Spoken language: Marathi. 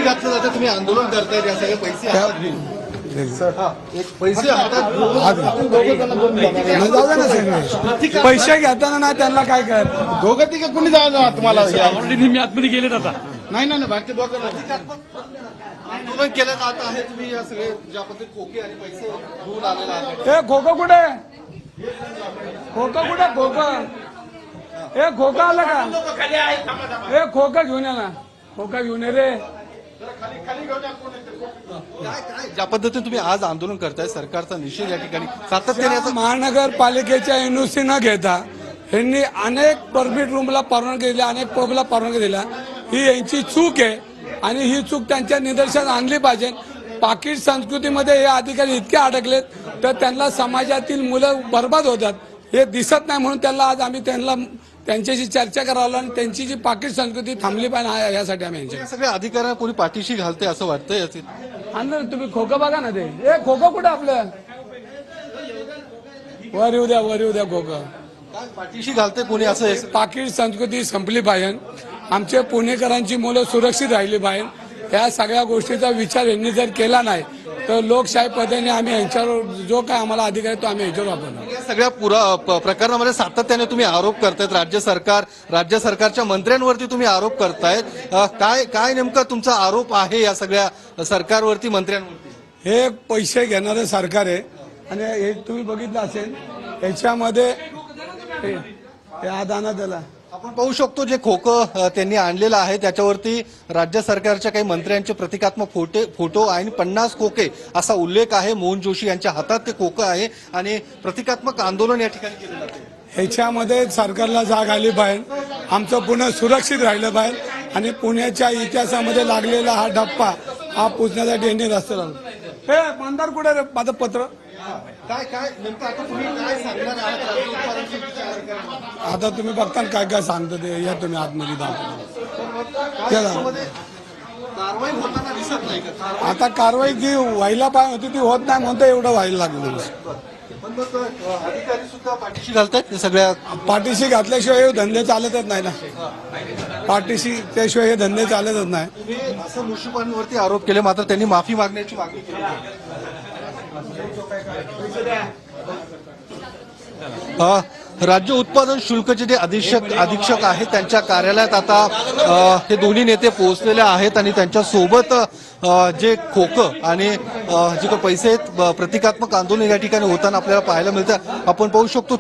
घातलं जातं, तुम्ही आंदोलन करताय या सगळे पैसे हातात घेऊन. पैसे हातात जाऊ दे ना सगळे पैसे घेताना ना त्यांना काय कर दोघं तिघे कुणी जाणार तुम्हाला ऑलरेडी मी आतमध्ये गेलेत आता. नाही ना बाकी दोघं आंदोलन केलं जात आहे. तुम्ही या सगळे ज्या पद्धतीने खोके आणि पैसे घेऊन आलेला आहे. ए खोकं कुठे खोकं कुठे खोकं ए खोकं आलं का ए खोकं घेऊन ये ना खोकं घेऊन ये रे. काय ज्या पद्धतीने तुम्ही आज आंदोलन करताय सरकारचा निषेध या ठिकाणी सातत्याने याचा महानगरपालिकेच्या एनओसी न घेता यांनी अनेक परमिट रूमला परवानगी दिल्या, अनेक पबला परवानगी दिल्या. ही यांची चूक आहे आणि ही चूक त्यांच्या निदर्शनास आणली पाहिजे. पाकिट संस्कृतीमध्ये हे अधिकारी इतके अडकलेत तर त्यांना समाजातील मुलं बर्बाद होतात हे दिसत नाही. म्हणून त्यांना आज आम्ही त्यांच्याशी चर्चा करावं आणि त्यांची जी पाकिट संस्कृती थांबली पाहिजे यासाठी आम्ही या सगळ्या अधिकाऱ्यांना कोणी पाठीशी घालते असं वाटतंय. आणलं तुम्ही खोकं बघा ना ते ए खोकं कुठं आपलं वर येऊ द्या खोकं काय पाठीशी घालते कोणी असं पाकिट संस्कृती संपली पाहिजे. आमच्या पुणेकरांची मुलं सुरक्षित राहिली पाहिजे. या सगळ्या गोष्टीचा विचार यांनी जर केला नाही तर लोकशाही पद्धतीने आम्ही यांच्यावर जो काय आम्हाला अधिकार आहे तो आम्ही यांच्यावर वापरणार. या सगळ्या प्रकरणामध्ये सातत्याने तुम्ही आरोप करतायत राज्य सरकारच्या मंत्र्यांवरती तुम्ही आरोप करतायत. काय नेमका तुमचा आरोप आहे या सगळ्या सरकारवरती मंत्र्यांवरती? हे पैसे घेणारं सरकार आहे आणि हे तुम्ही बघितलं असेल याच्यामध्ये हे आदाना त्याला आपण पाहू शकतो जे खोकं त्यांनी आणलेलं आहे त्याच्यावरती राज्य सरकारच्या काही मंत्र्यांचे प्रतिकात्मक फोटो आणि 50 खोके असा उल्लेख आहे. मोहन जोशी यांच्या हातात ते खोकं आहे आणि प्रतिकात्मक आंदोलन या ठिकाणी केलं जाते. ह्याच्यामध्ये सरकारला जाग आली पाहिजे. आमचं पुणे सुरक्षित राहिलं पाहिजे आणि पुण्याच्या इतिहासामध्ये लागलेला हा डप्पा हा पुसण्यासाठी यांनी रस्ते लावले. हे मंदार कुठे रे माझं पत्र काय नेमकं आता तुम्ही काय सांगणार आहात राज्य उत्पादन समितीच्या अधिकाऱ्यांना? आता तुम्ही बघता काय सांगतो ते या तुम्ही आतमध्ये कारवाई होताना दिसत नाही का? आता कारवाई जी व्हायला पाहिजे होती ती होत नाही म्हणतो एवढं व्हायला लागलं. पण मग अधिकारी सुद्धा पाठीशी घालतात सगळ्या पाठीशी घातल्याशिवाय हे धंदे चालतच नाही ना. पाठीशी त्याशिवाय हे धंदे चालतच नाही. तुम्ही असं मुश्रीफांवरती आरोप केले मात्र त्यांनी माफी मागण्याची मागणी केली. राज्य उत्पादन शुल्कचे जे अधीक्षक आहेत त्यांच्या कार्यालयात आता हे दोन्ही नेते पोहोचलेले आहेत आणि त्यांच्या सोबत जे खोकं आणि जे काही पैसे आहेत प्रतिकात्मक आंदोलन या ठिकाणी होताना आपल्याला पाहायला मिळतं. आपण पाहू शकतो